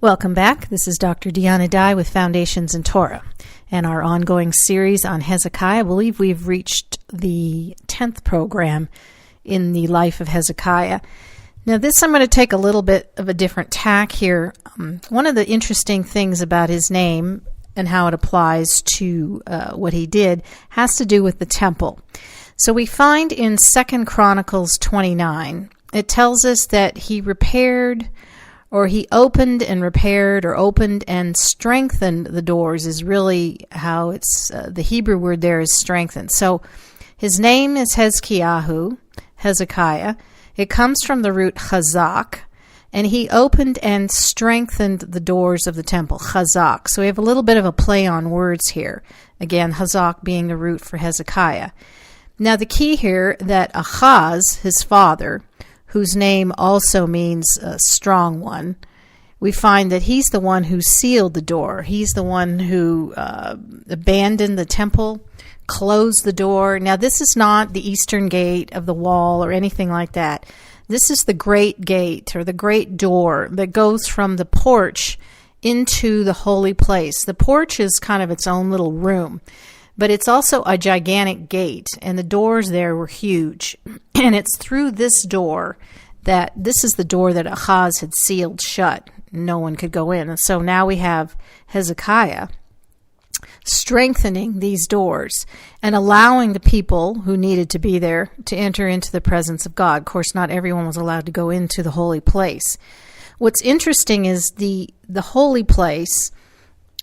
Welcome back. This is Dr. Dinah with Foundations in Torah and our ongoing series on Hezekiah. I believe we've reached the 10th program in the life of Hezekiah. Now this I'm going to take a little bit of a different tack here. One of the interesting things about his name and how it applies to what he did has to do with the temple. So we find in 2 Chronicles 29, it tells us that he repaired, or he opened and repaired, or opened and strengthened the doors is really how it's, the Hebrew word there is strengthened. So his name is Hezekiah. It comes from the root chazak, and he opened and strengthened the doors of the temple, chazak. So we have a little bit of a play on words here. Again, chazak being the root for Hezekiah. Now the key here that Ahaz, his father, whose name also means a strong one, we find that he's the one who sealed the door. He's the one who abandoned the temple, closed the door. Now, this is not the eastern gate of the wall or anything like that. This is the great gate, or the great door that goes from the porch into the holy place. The porch is kind of its own little room, but it's also a gigantic gate, and the doors there were huge. And it's through this door that this is the door that Ahaz had sealed shut. No one could go in. And so now we have Hezekiah strengthening these doors and allowing the people who needed to be there to enter into the presence of God. Of course, not everyone was allowed to go into the holy place. What's interesting is the holy place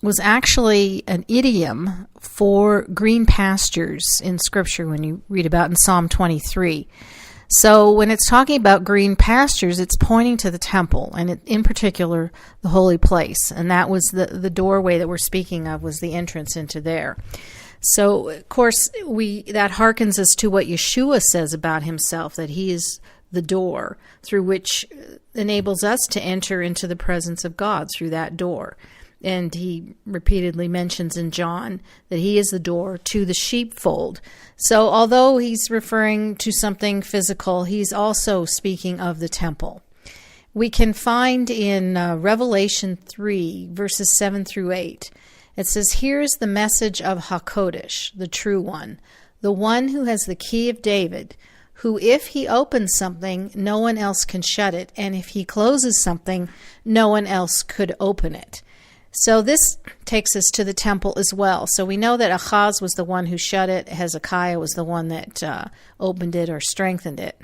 was actually an idiom for green pastures in Scripture when you read about in Psalm 23. So when it's talking about green pastures, it's pointing to the temple, and in particular, the holy place. And that was the doorway that we're speaking of, was the entrance into there. So, of course, that harkens us to what Yeshua says about himself, that he is the door through which enables us to enter into the presence of God through that door. And he repeatedly mentions in John that he is the door to the sheepfold. So although he's referring to something physical, he's also speaking of the temple. We can find in Revelation 3, verses 7 through 8, it says, "Here is the message of HaKodesh, the true one, the one who has the key of David, who if he opens something, no one else can shut it, and if he closes something, no one else could open it." So this takes us to the temple as well. So we know that Ahaz was the one who shut it. Hezekiah was the one that opened it or strengthened it.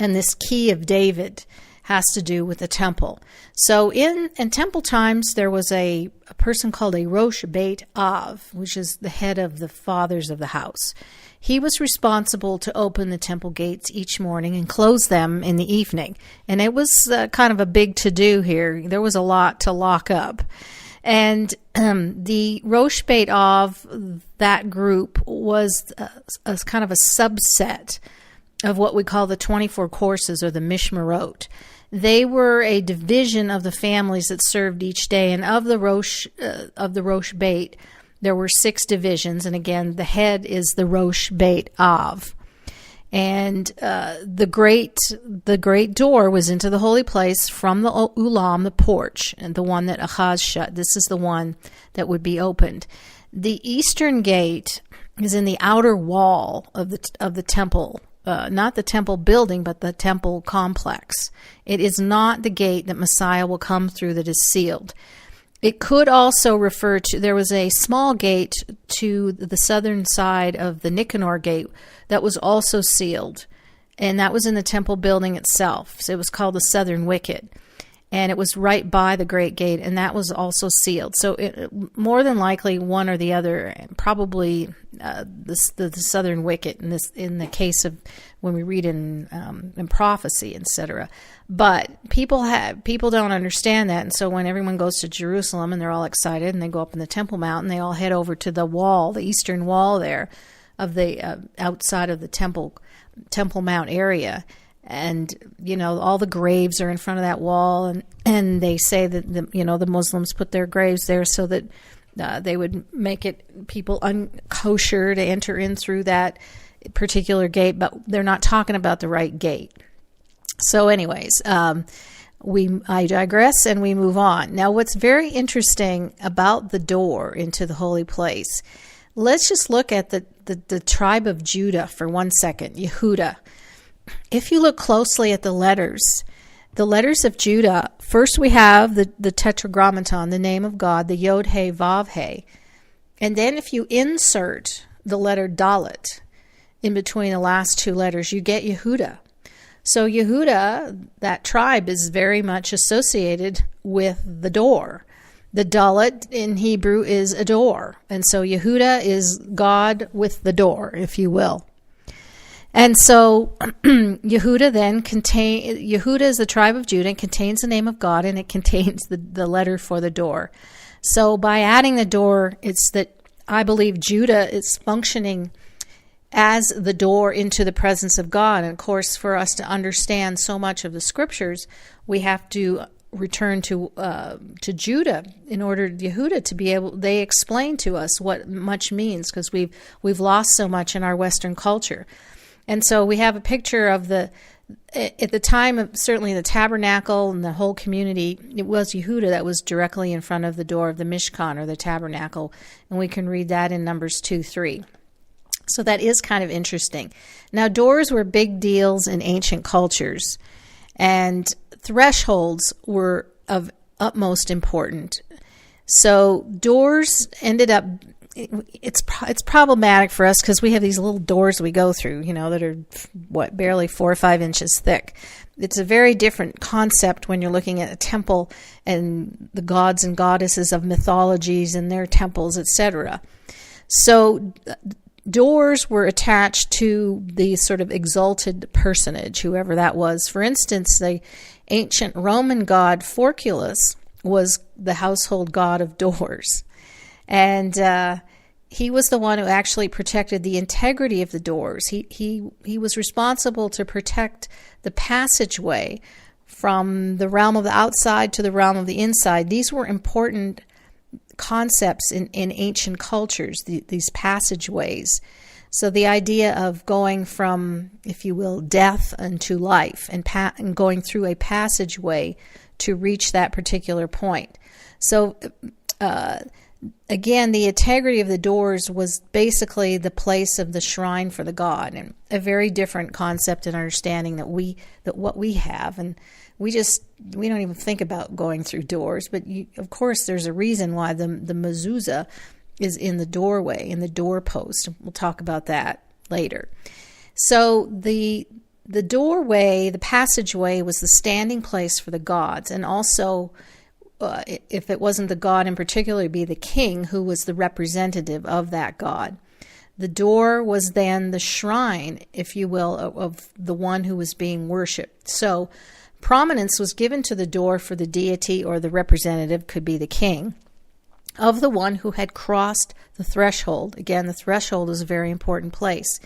And this key of David has to do with the temple. So in temple times, there was a person called a Rosh Beit Av, which is the head of the fathers of the house. He was responsible to open the temple gates each morning and close them in the evening. And it was kind of a big to-do here. There was a lot to lock up. And the Rosh Beit Av, that group, was a kind of a subset of what we call the 24 courses, or the Mishmarot. They were a division of the families that served each day. And of the Rosh Beit, there were 6 divisions, and again, the head is the Rosh Beit Av. And the great door was into the holy place from the Ulam, the porch, and the one that Ahaz shut. This is the one that would be opened. The eastern gate is in the outer wall of the temple, not the temple building, but the temple complex. It is not the gate that Messiah will come through that is sealed. It could also refer to, there was a small gate to the southern side of the Nicanor gate that was also sealed, and that was in the temple building itself. So it was called the Southern Wicket, and it was right by the Great Gate, and that was also sealed. So more than likely one or the other, probably the Southern Wicket in the case of when we read in prophecy, etc. But people don't understand that, and so when everyone goes to Jerusalem and they're all excited and they go up in the Temple Mount and they all head over to the wall, the eastern wall there of the outside of the Temple Mount area, and all the graves are in front of that wall, and they say that the Muslims put their graves there so that they would make it people unkosher to enter in through that particular gate, but they're not talking about the right gate. So anyways, I digress and we move on. Now, what's very interesting about the door into the holy place, let's just look at the tribe of Judah for 1 second, Yehudah. If you look closely at the letters of Judah, first we have the tetragrammaton, the name of God, the Yod He Vav He. And then if you insert the letter Dalet in between the last two letters, you get Yehudah. So Yehudah, that tribe, is very much associated with the door. The Dalet in Hebrew is a door. And so Yehudah is God with the door, if you will. And so Yehudah is the tribe of Judah, and contains the name of God, and it contains the letter for the door. So by adding the door, it's that I believe Judah is functioning as the door into the presence of God. And of course, for us to understand so much of the scriptures, we have to return to Judah in order Yehudah to be able. They explain to us what much means, because we've lost so much in our Western culture. And so we have a picture of at the time of certainly the tabernacle and the whole community. It was Yehudah that was directly in front of the door of the Mishkan, or the tabernacle, and we can read that in Numbers 2:3. So that is kind of interesting. Now, doors were big deals in ancient cultures, and thresholds were of utmost importance. So doors ended up, it's problematic for us because we have these little doors we go through, that are, barely 4 or 5 inches thick. It's a very different concept when you're looking at a temple and the gods and goddesses of mythologies and their temples, etc. So doors were attached to the sort of exalted personage, whoever that was. For instance, the ancient Roman god Forculus was the household god of doors. And he was the one who actually protected the integrity of the doors. He was responsible to protect the passageway from the realm of the outside to the realm of the inside. These were important concepts in ancient cultures, these passageways. So the idea of going from, if you will, death unto life, and going through a passageway to reach that particular point. So again, the integrity of the doors was basically the place of the shrine for the god, and a very different concept and understanding that what we have. And we don't even think about going through doors, but of course there's a reason why the mezuzah is in the doorway, in the doorpost. We'll talk about that later. So the doorway, the passageway, was the standing place for the gods, and also if it wasn't the god in particular, it'd be the king, who was the representative of that god. The door was then the shrine, if you will, of the one who was being worshipped. So prominence was given to the door for the deity, or the representative, could be the king, of the one who had crossed the threshold. Again, the threshold is a very important place.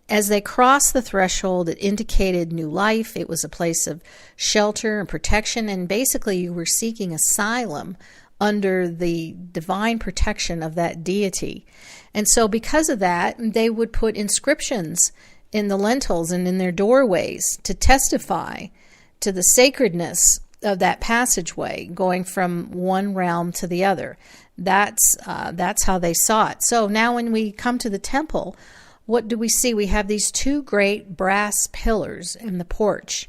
As they crossed the threshold, it indicated new life. It was a place of shelter and protection, and basically you were seeking asylum under the divine protection of that deity. And so because of that, they would put inscriptions in the lintels and in their doorways to testify to the sacredness of that passageway, going from one realm to the other. That's how they saw it. So now when we come to the temple, what do we see? We have these two great brass pillars in the porch.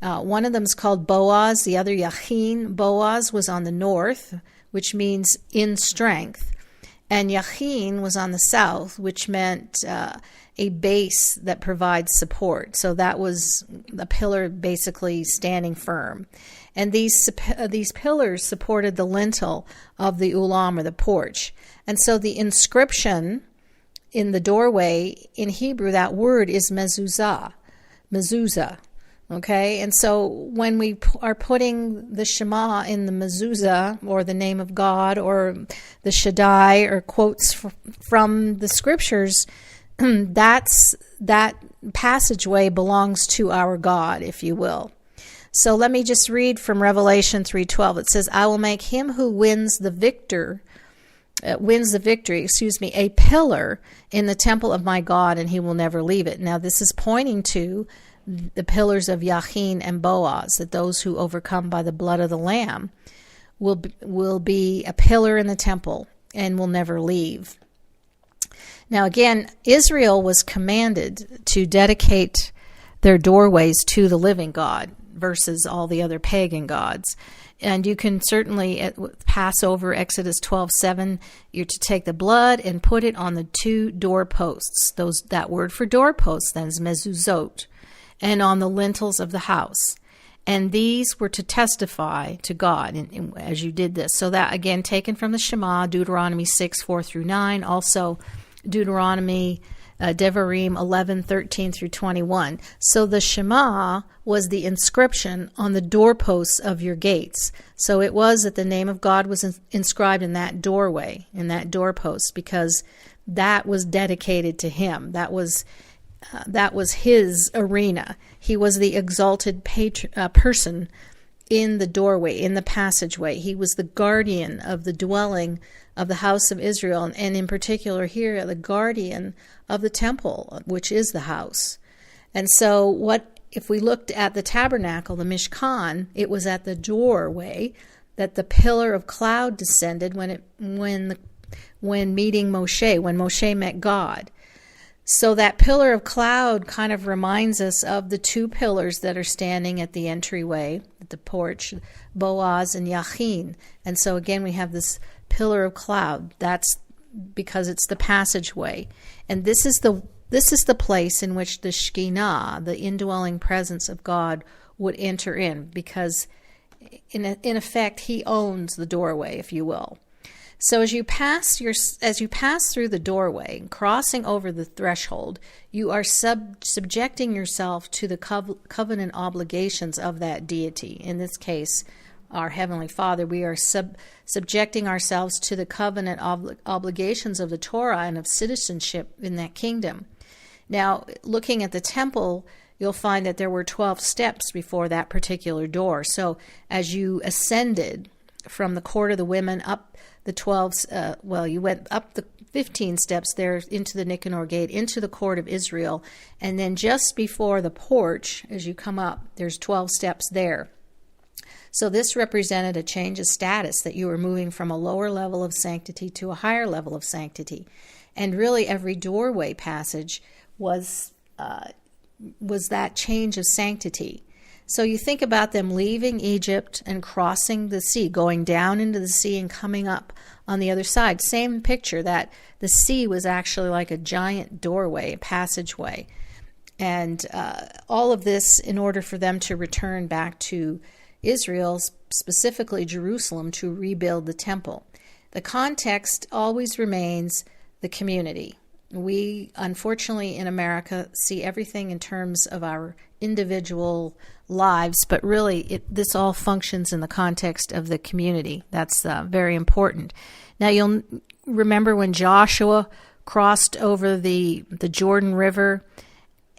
One of them is called Boaz, the other Yachin. Boaz was on the north, which means in strength, and Yachin was on the south, which meant a base that provides support. So that was the pillar basically standing firm. And these pillars supported the lintel of the ulam, or the porch. And so the inscription in the doorway, in Hebrew, that word is mezuzah. Okay? And so when we are putting the Shema in the mezuzah, or the name of God, or the Shaddai, or quotes from the scriptures, that passageway belongs to our God, if you will. So let me just read from Revelation 3:12. It says, I will make him who wins the victory, a pillar in the temple of my God, and he will never leave it. Now this is pointing to the pillars of Yachin and Boaz, that those who overcome by the blood of the Lamb will be a pillar in the temple and will never leave. Now again, Israel was commanded to dedicate their doorways to the living God versus all the other pagan gods. And you can certainly, at Passover, Exodus 12:7, you're to take the blood and put it on the 2 doorposts. That word for doorposts then is mezuzot, and on the lintels of the house. And these were to testify to God as you did this. So that, again, taken from the Shema, Deuteronomy 6:4-9, also Deuteronomy Devarim 11:13-21. So the Shema was the inscription on the doorposts of your gates. So it was that the name of God was inscribed in that doorway, in that doorpost, because that was dedicated to Him. That was His arena. He was the exalted person in the doorway, in the passageway. He was the guardian of the dwelling of the house of Israel, and in particular here, the guardian of the temple, which is the house. And so if we looked at the tabernacle, the Mishkan, it was at the doorway that the pillar of cloud descended when meeting Moshe, when Moshe met God. So that pillar of cloud kind of reminds us of the 2 pillars that are standing at the entryway, at the porch, Boaz and Yachin. And so again, we have this pillar of cloud. That's because it's the passageway. And this is the place in which the Shekinah, the indwelling presence of God, would enter in, because in effect, He owns the doorway, if you will. So as you pass through the doorway, crossing over the threshold, you are subjecting yourself to the covenant obligations of that deity. In this case, our Heavenly Father. We are subjecting ourselves to the covenant obligations of the Torah and of citizenship in that kingdom. Now, looking at the temple, you'll find that there were 12 steps before that particular door. So as you ascended from the court of the women up the 12, you went up the 15 steps there into the Nicanor gate, into the court of Israel, and then just before the porch, as you come up, there's 12 steps there. So this represented a change of status, that you were moving from a lower level of sanctity to a higher level of sanctity. And really every doorway passage was that change of sanctity. So you think about them leaving Egypt and crossing the sea, going down into the sea and coming up on the other side. Same picture, that the sea was actually like a giant doorway, a passageway. And all of this in order for them to return back to Israel, specifically Jerusalem, to rebuild the temple. The context always remains the community. We, unfortunately, in America, see everything in terms of our individual lives, but really this all functions in the context of the community. That's very important. Now, you'll remember when Joshua crossed over the Jordan River,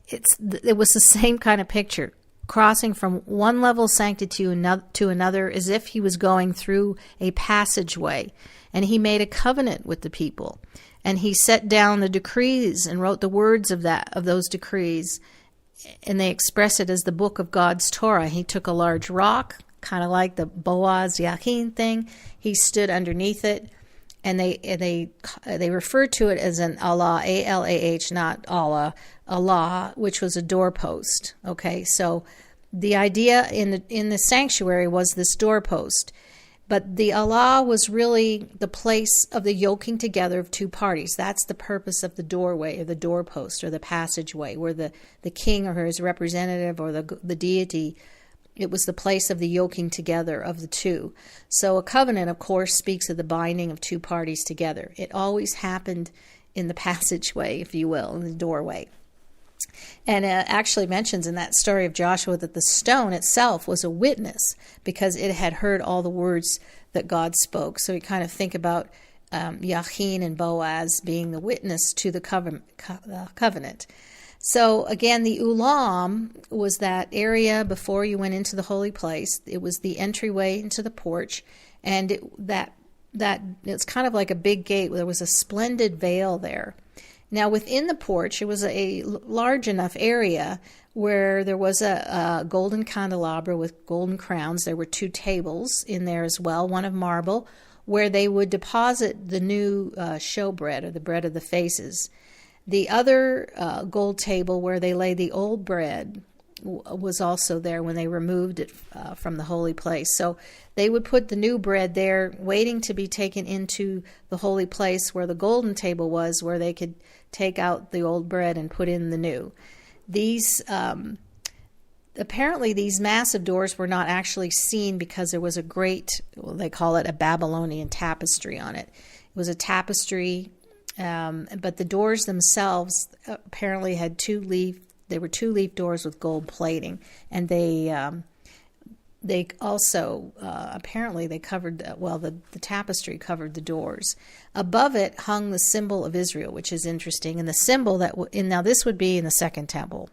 it was the same kind of picture, crossing from one level of sanctity to another as if he was going through a passageway. And he made a covenant with the people. And he set down the decrees and wrote the words of those decrees, and they express it as the book of God's Torah. He took a large rock, kind of like the Boaz Yachin thing. He stood underneath it, and they referred to it as an Allah, A-L-A-H, not Allah, which was a doorpost. Okay, so the idea in the sanctuary was this doorpost. But the Allah was really the place of the yoking together of 2 parties. That's the purpose of the doorway, or the doorpost, or the passageway, where the king or his representative or the deity, it was the place of the yoking together of the 2. So a covenant, of course, speaks of the binding of 2 parties together. It always happened in the passageway, if you will, in the doorway. And it actually mentions in that story of Joshua that the stone itself was a witness because it had heard all the words that God spoke. So you kind of think about Yachin and Boaz being the witness to the covenant. So again, the Ulam was that area before you went into the holy place. It was the entryway into the porch, and it's kind of like a big gate. There was a splendid veil there. Now, within the porch, it was a large enough area where there was a golden candelabra with golden crowns. There were 2 tables in there as well, one of marble, where they would deposit the new showbread, or the bread of the faces. The other gold table where they lay the old bread was also there when they removed it from the holy place. So they would put the new bread there, waiting to be taken into the holy place where the golden table was, where they could take out the old bread and put in the new. These apparently these massive doors were not actually seen because there was a great, well, they call it a Babylonian tapestry on it. It was a tapestry, but the doors themselves apparently had 2-leaf. They were 2-leaf doors with gold plating, and they also apparently they covered the tapestry covered the doors. Above it hung the symbol of Israel, which is interesting, and the symbol that now this would be in the second temple.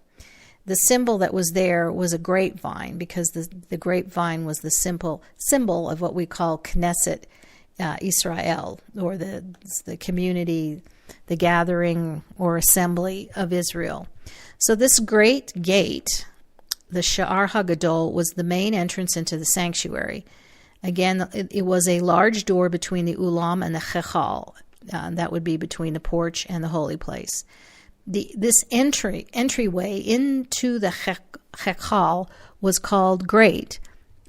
The symbol that was there was a grapevine, because the grapevine was the symbol of what we call Knesset Israel, or the community, the gathering or assembly of Israel. So this great gate, the Sha'ar HaGadol, was the main entrance into the sanctuary. Again, it was a large door between the Ulam and the Chechal. That would be between the porch and the holy place. This entryway into the Chechal was called Great,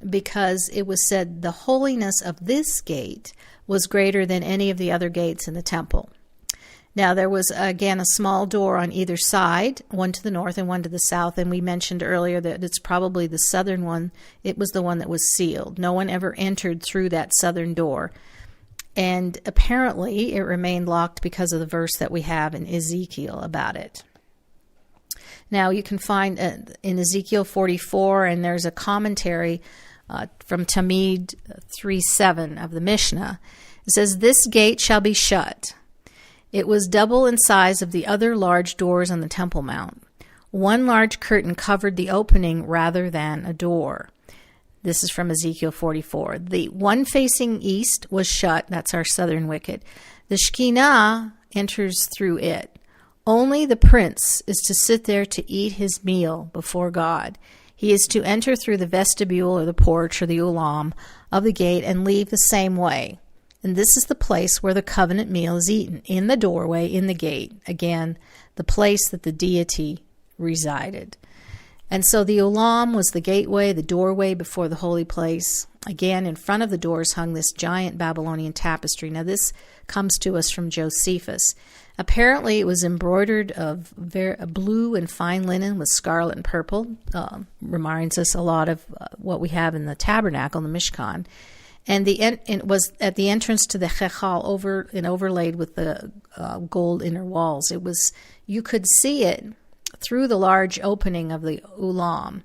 because it was said the holiness of this gate was greater than any of the other gates in the temple. Now, there was, again, a small door on either side, one to the north and one to the south, and we mentioned earlier that it's probably the southern one. It was the one that was sealed. No one ever entered through that southern door. And apparently, it remained locked because of the verse that we have in Ezekiel about it. Now, you can find in Ezekiel 44, and there's a commentary from Tamid 3:7 of the Mishnah. It says, "This gate shall be shut. It was double in size of the other large doors on the Temple Mount. One large curtain covered the opening rather than a door." This is from Ezekiel 44. "The one facing east was shut," that's our southern wicket. "The Shekinah enters through it. Only the prince is to sit there to eat his meal before God. He is to enter through the vestibule or the porch or the ulam of the gate and leave the same way. And this is the place where the covenant meal is eaten, in the doorway, in the gate." Again, the place that the deity resided. And so the ulam was the gateway, the doorway before the holy place. Again, in front of the doors hung this giant Babylonian tapestry. Now, this comes to us from Josephus. Apparently, it was embroidered of blue and fine linen with scarlet and purple. Reminds us a lot of what we have in the tabernacle, the Mishkan. And it was at the entrance to the Chechal, overlaid with the gold inner walls. You could see it through the large opening of the ulam.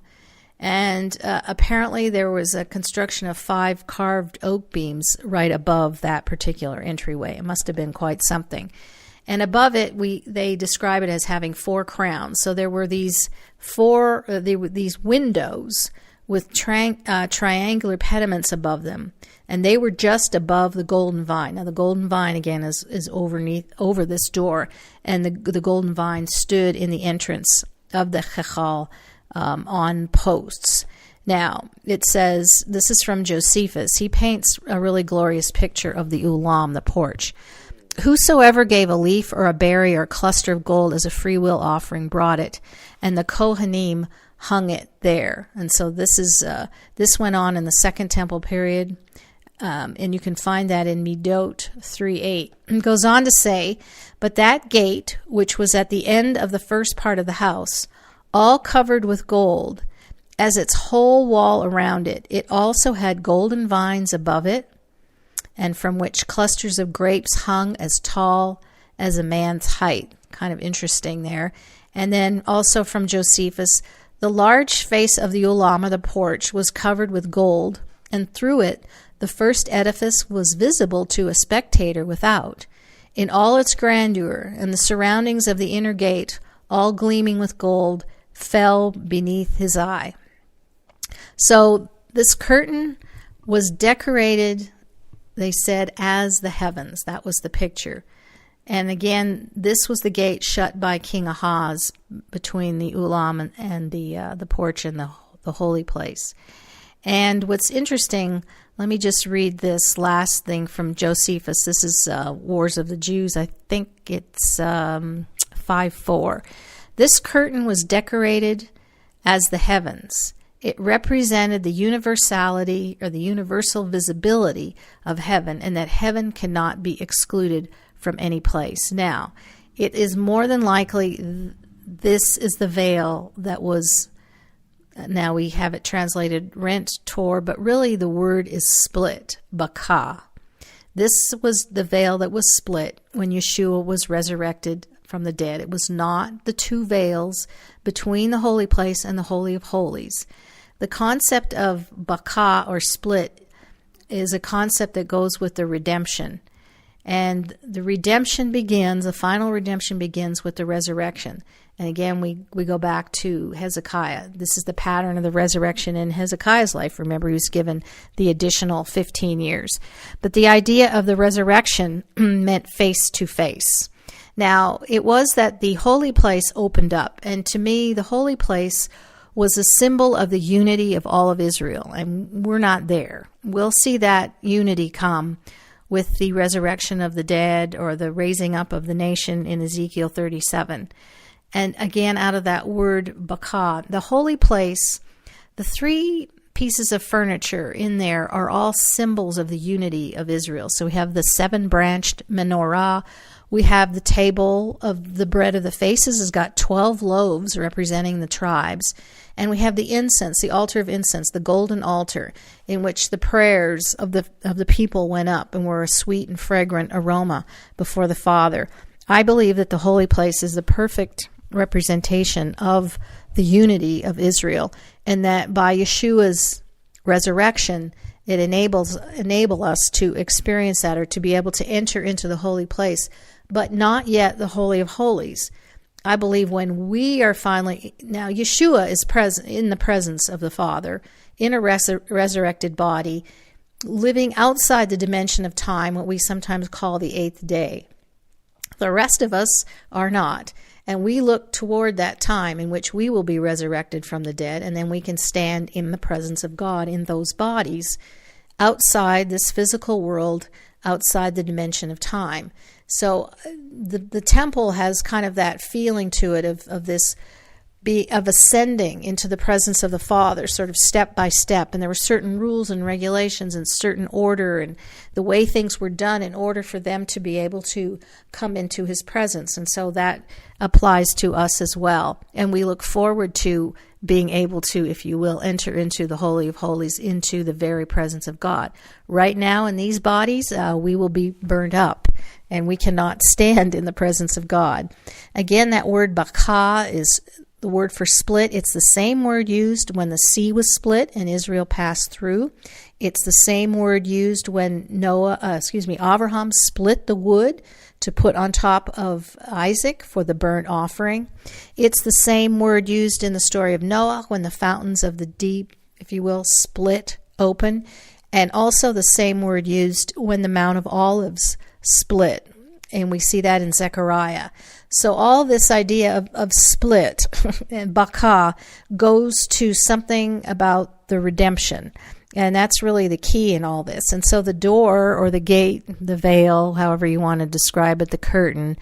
And apparently there was a construction of 5 carved oak beams right above that particular entryway. It must have been quite something. And above it, they describe it as having 4 crowns. So there were these windows with triangular pediments above them, and they were just above the golden vine. Now, the golden vine, again, is over this door, and the golden vine stood in the entrance of the Chechal on posts. Now, it says, this is from Josephus. He paints a really glorious picture of the ulam, the porch. "Whosoever gave a leaf or a berry or a cluster of gold as a freewill offering brought it, and the Kohanim hung it there." And so this went on in the Second Temple period, and you can find that in Midot 3:8. It goes on to say, "But that gate, which was at the end of the first part of the house, all covered with gold, as its whole wall around it, it also had golden vines above it, and from which clusters of grapes hung as tall as a man's height." Kind of interesting there. And then also from Josephus, "The large face of the ulam, or the porch, was covered with gold, and through it the first edifice was visible to a spectator without, in all its grandeur, and the surroundings of the inner gate, all gleaming with gold, fell beneath his eye." So this curtain was decorated, they said, as the heavens. That was the picture. And again, this was the gate shut by King Ahaz between the Ulam and the porch and the holy place. And what's interesting, let me just read this last thing from Josephus. This is Wars of the Jews. I think it's 5:4. This curtain was decorated as the heavens. It represented the universality or the universal visibility of heaven, and that heaven cannot be excluded from any place. Now, it is more than likely this is the veil that was, now we have it translated rent, tore, but really the word is split, bakah. This was the veil that was split when Yeshua was resurrected from the dead. It was not the two veils between the holy place and the Holy of Holies. The concept of bakah or split is a concept that goes with the redemption. And the redemption begins, the final redemption begins with the resurrection. And again, we go back to Hezekiah. This is the pattern of the resurrection in Hezekiah's life. Remember, he was given the additional 15 years. But the idea of the resurrection meant face to face. Now, it was that the holy place opened up. And to me, the holy place was a symbol of the unity of all of Israel. And we're not there. We'll see that unity come with the resurrection of the dead or the raising up of the nation in Ezekiel 37. And again, out of that word bakah, the holy place, the three pieces of furniture in there are all symbols of the unity of Israel. So we have the 7-branched menorah. We have the table of the bread of the faces has got 12 loaves representing the tribes. And we have the incense, the altar of incense, the golden altar, in which the prayers of the people went up and were a sweet and fragrant aroma before the Father. I believe that the holy place is the perfect representation of the unity of Israel, and that by Yeshua's resurrection, it enable us to experience that, or to be able to enter into the holy place, but not yet the Holy of Holies. I believe when we are finally, now Yeshua is present in the presence of the Father in a resurrected body, living outside the dimension of time, what we sometimes call the 8th day. The rest of us are not. And we look toward that time in which we will be resurrected from the dead, and then we can stand in the presence of God in those bodies outside this physical world, outside the dimension of time. So the temple has kind of that feeling to it of ascending into the presence of the Father, sort of step by step. And there were certain rules and regulations and certain order and the way things were done in order for them to be able to come into his presence. And so that applies to us as well. And we look forward to being able to, if you will, enter into the Holy of Holies, into the very presence of God. Right now in these bodies, we will be burned up, and we cannot stand in the presence of God. Again, that word bakah is the word for split. It's the same word used when the sea was split and Israel passed through. It's the same word used when Abraham split the wood to put on top of Isaac for the burnt offering. It's the same word used in the story of Noah when the fountains of the deep, if you will, split open. And also the same word used when the Mount of Olives split. And we see that in Zechariah. So all this idea of split and bakah goes to something about the redemption. And that's really the key in all this. And so the door or the gate, the veil, however you want to describe it, the curtain,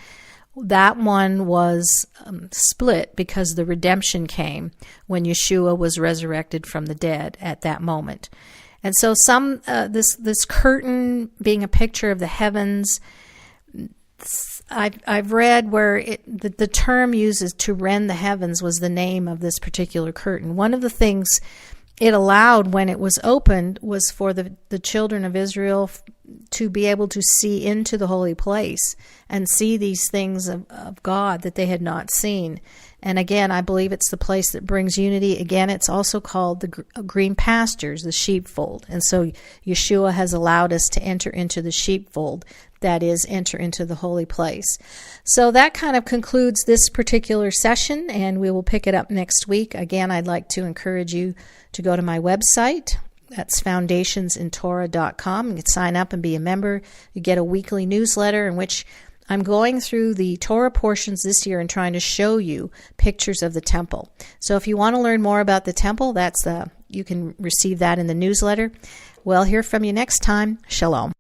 that one was split because the redemption came when Yeshua was resurrected from the dead at that moment. And so this curtain being a picture of the heavens, I've read where the term uses to rend the heavens was the name of this particular curtain. One of the things it allowed when it was opened was for the children of Israel to be able to see into the holy place and see these things of God that they had not seen. And again, I believe it's the place that brings unity. Again, it's also called the green pastures, the sheepfold. And so Yeshua has allowed us to enter into the sheepfold, that is, enter into the holy place. So that kind of concludes this particular session, and we will pick it up next week. Again, I'd like to encourage you to go to my website. That's foundationsintorah.com. You can sign up and be a member. You get a weekly newsletter in which I'm going through the Torah portions this year and trying to show you pictures of the temple. So if you want to learn more about the temple, you can receive that in the newsletter. We'll hear from you next time. Shalom.